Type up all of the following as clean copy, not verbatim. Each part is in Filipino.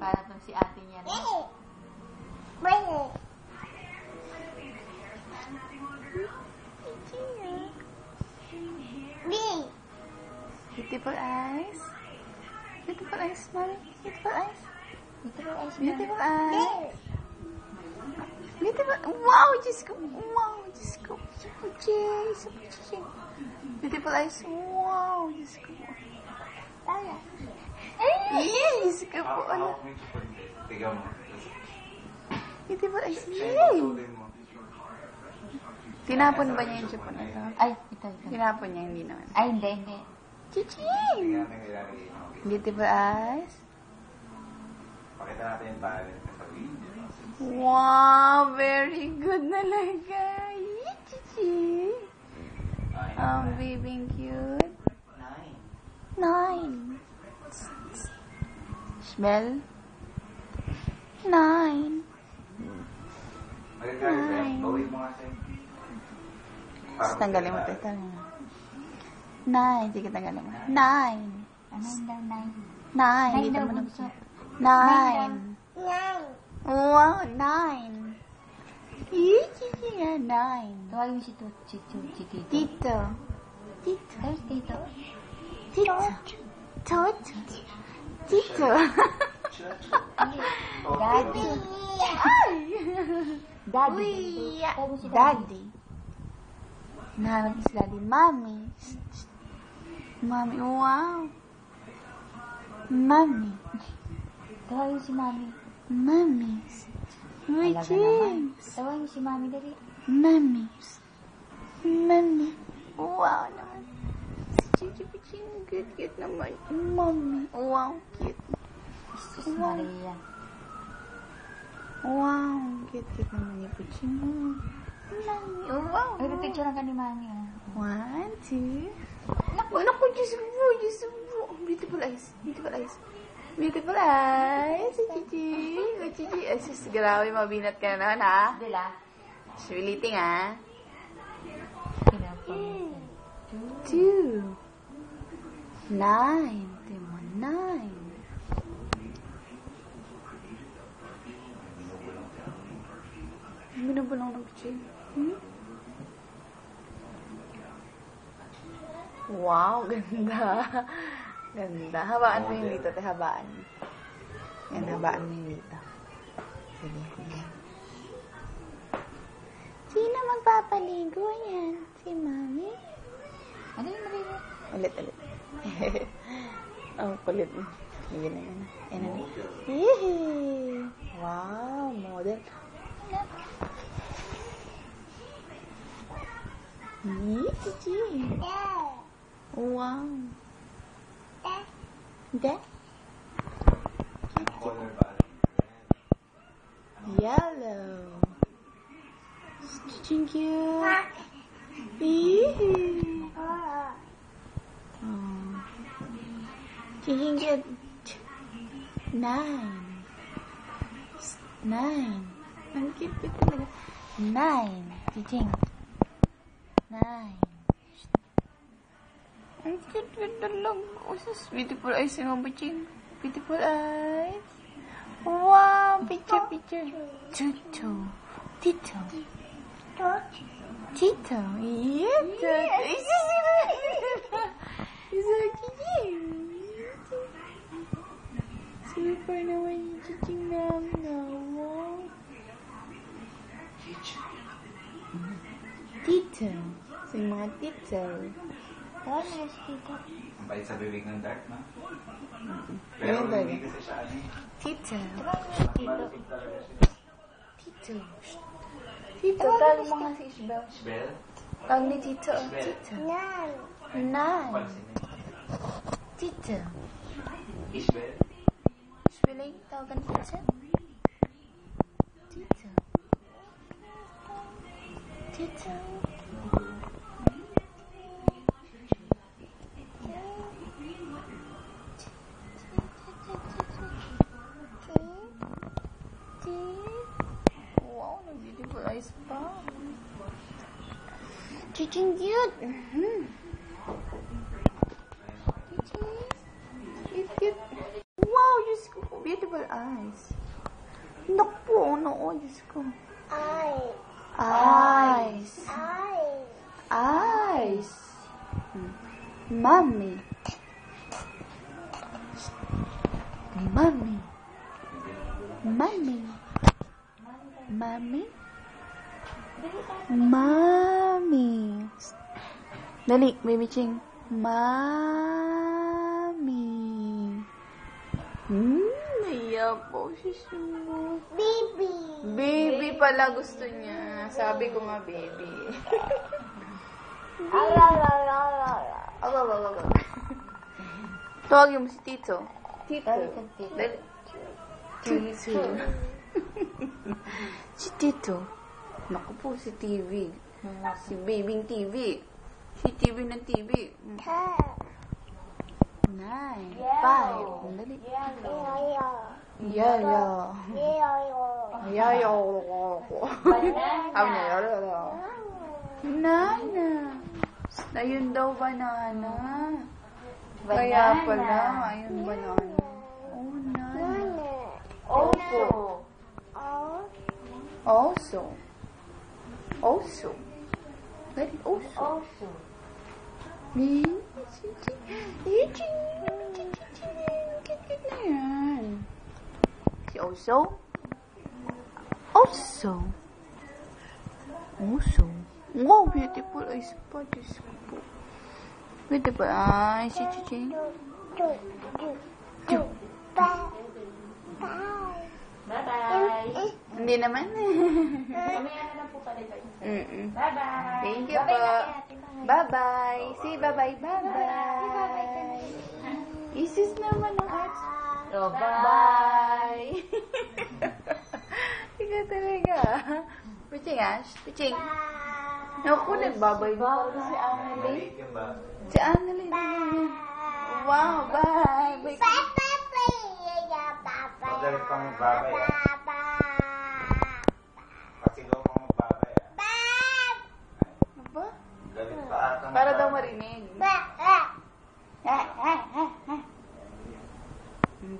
Para pa si ate niya. Beautiful eyes. Beautiful eyes, mommy. Beautiful eyes. Beautiful eyes. Beautiful eyes. Beautiful. Wow, Diyos ko. Wow, Diyos ko. Beautiful eyes. Wow, Diyos ko. Yes, Diyos ko po. Ano? Beautiful eyes. Yay! Tinapon ba niya yung chipon na ito? Ay, ito. Tinapon niya, hindi naman. Ay, hindi. Chiching! Beautiful eyes. Pakita natin yung talent sa video. Wow, very good na laga. Chiching! Baby cute. 9. Smell? 9. Magagalit ba yan? Bawin mo nga sa'yo. Tapos tanggalin mo ito. 9. Sige, tanggalin mo. 9. Ano yung daw? 9. 9. Dito mo na gusto. 9. Wow, 9. Chichi nga, 9. Tawagin mo si Tito. Tito. There's Tito. Tito. Toto. Tito. Daddy. Daddy. Tawagin mo si Daddy. Nahanap si Daddy. Mommy. Mommy, wow. Mommy. Tawagin mo si Mami. Mommy. Uy, Talaga naman. James. Tawagin mo si Mami dali. Mommy. Mommy. Wow naman. Si Chichi Piching. Cute naman. Mommy. Wow, cute. Jesus Maria. Wow, cute naman ni Piching. Mommy. Wow. Ay, picture ka ni Mami. 1, 2. Naku, Diyos mo. Beautiful eyes. Beautiful eyes. Beautiful eyes. Si Chichi. Si Chichi. Ay, sis, grabe, mabinat ka na naman, ha? Dila. Swiliting, ha? 2. 9. Timo, 9. Binubulong ng Pichi. Wow, ganda. Ganda. Habaan mo yung dito, te. Habaan. Yan, habaan mo yung dito. Sige, yan. Sino magpapaligo yan? Si Mami? Ano yung Maria? Ulit. Ang kulit mo. Yan na. Yan na. Yehey! Wow, model. Chichi. Wow. That? Ang color ba? Yellow. Thank you. Cute. 9. Ang cute talaga. 9. Cicing. 9. Ang cute talaga. Oh, sus. Beautiful eyes yung Piching. Beautiful eyes. Wow. Picture. Tito. Yeah. It's so cute. Super naman yung Chiching namin na. Wow. Tito. So yung mga tito. Tawagin mo si Tito. Ang bait sa bibig ng dark, no? Ayun Pero talaga. hindi kasi siya ano eh. Tito. Tawagin mo si Tito. Malapit talaga siya. Tito. Tito. Tawag mo nga si Isabel. Bell? Tawag ni Tito. Bell. Tito. 9. Pansin eh. Tito. Isbel? Isabel, tawagan ko siya. Tito. Wow, nag-beautiful eyes pa. Chiching cute. Chiching. Cute. Wow, Diyos ko. Beautiful eyes. Diyos ko. Eyes. Eyes. Mommy. Mommy. Mommy. Mommy. Mommy. Dali, baby Ching. Mommy. Naiyak po si Sumo. Baby pala gusto niya. Sabi ko nga baby. Tawagin mo si Tito. Tito. Dali. Tito. Si Tito. Naku po, si TV. Si Babing TV. Si TV ng TV. 9, 5. Dali. Yellow. Banana. Ayun daw, banana. Kaya pala, ayun, banana. Oh, nana. Also. Dali, also. Si Also. Wow, beautiful eyes pa. Diyos ko po. Beautiful eyes. Si Chiching. Bye-bye. Hindi naman. Mamaya na lang po pala ito. Bye-bye. Thank you po. Bye-bye. Say bye-bye. Bye-bye. Isis naman ang hearts. Oh, Bye. Ikaw talaga. Piching, Ash. Piching. Naku, nagbabay ba si Annalyn? Maliit yun ba? Si Annalyn. Wow, bye. Bye. Magalit pang magbabay Kasi daw pang magbabay Aba? Galit pa ata. Para daw marinig.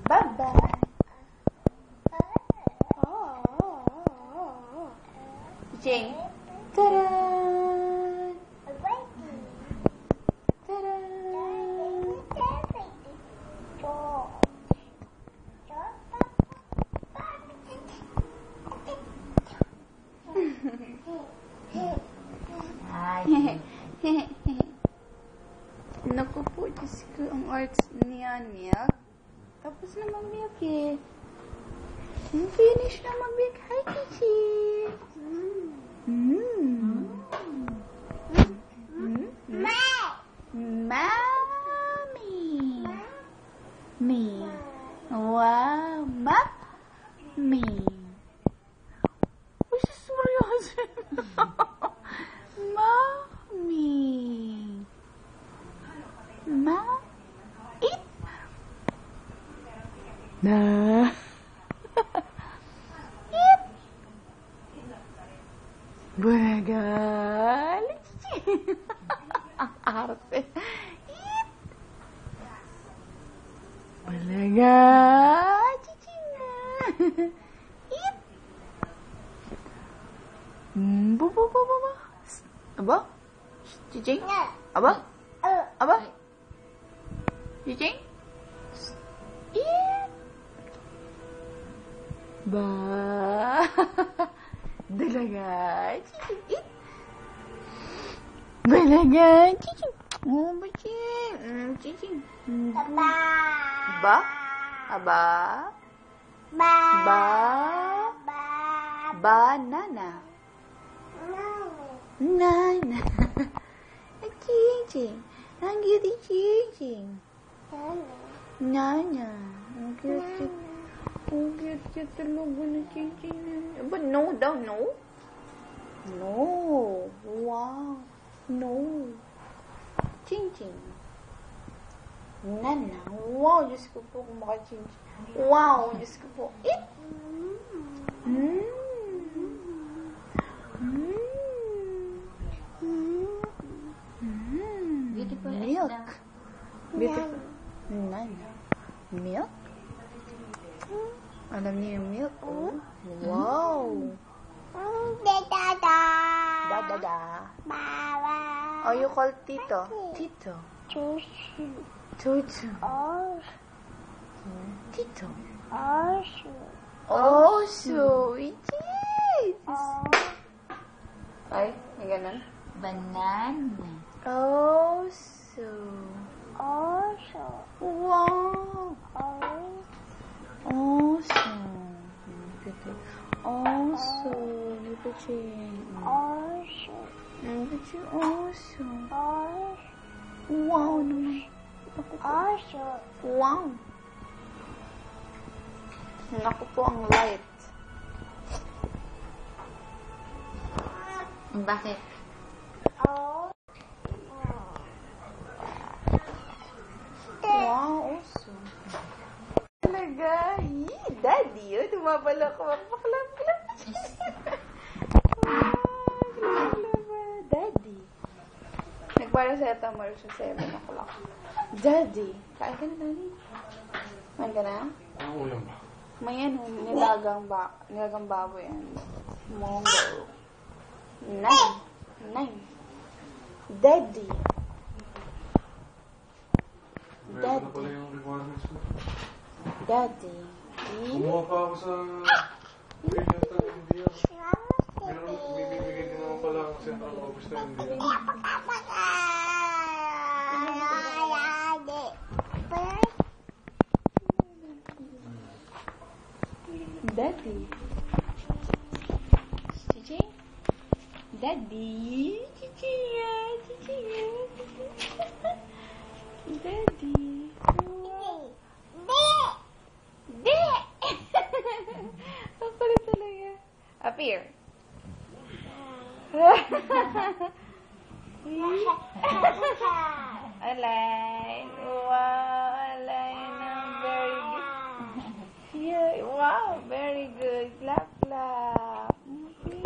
Bye-bye. Piching. Ta-da! Ta-da! Naku po, Diyos ko, ang arts niya. Tapos na mag-milk eh. Finish na mag-milk. Hi, Chichi. Mommy. Me. Wow. Me. Uy, seryoso. Mommy. Eat. Na. Eat. Bunagal. Ang arte. Eat. Bunagal. Chichina. Eat. Aba? Chiching? Aba? Aba? Chiching? Eat. Ba? Dalaga. Chiching. Eat. Dalaga. Chiching. Oh, Chiching. Chiching. Ba? Aba? Ba? Banana. Nana. Chiching. Ang cute Chiching. Nana. Ang cute. Ang cute talaga na Chiching. But no daw, no? No. Wow. No. Chiching. Nana. Wow, Diyos ko po kumaka-Chiching. Wow, Diyos ko po. Eat. Beautiful Milk. eyes daw. Beautiful. Nana. Milk? Alam niyo yung milk, oh. Wow. Da. Oh, you call Tito? Tito. Chuchu. Tito. Oso. Ay, may ganun. Banana. Oso. Wow. Oso. Oso. Look at you. Look at you. Oso. Wow naman. Wow. Naku po ang light. Bakit? Wow, oso. Talaga. Daddy, oh, tumabala ko. Paklap-klap. Daddy. Nagparang sa ito, Mark, sa 7 o'clock. Daddy. Kain ka na, Daddy? Kain ka na? Ang ulam ba? May ano, nilagang baboy. Mongo. 9. Daddy. Meron na pala yung requirements mo. Daddy. Kumuha pa ako sa... Pinata ng India. Meron, bibigay din naman pala ang central office ng India. Daddy. Cici? Daddy. Cici ya. Daddy. De. Ang kulit talaga. Up here. Alay. Wow, Alay. Very good. Yeah, wow, very good. Clap, clap. Okay.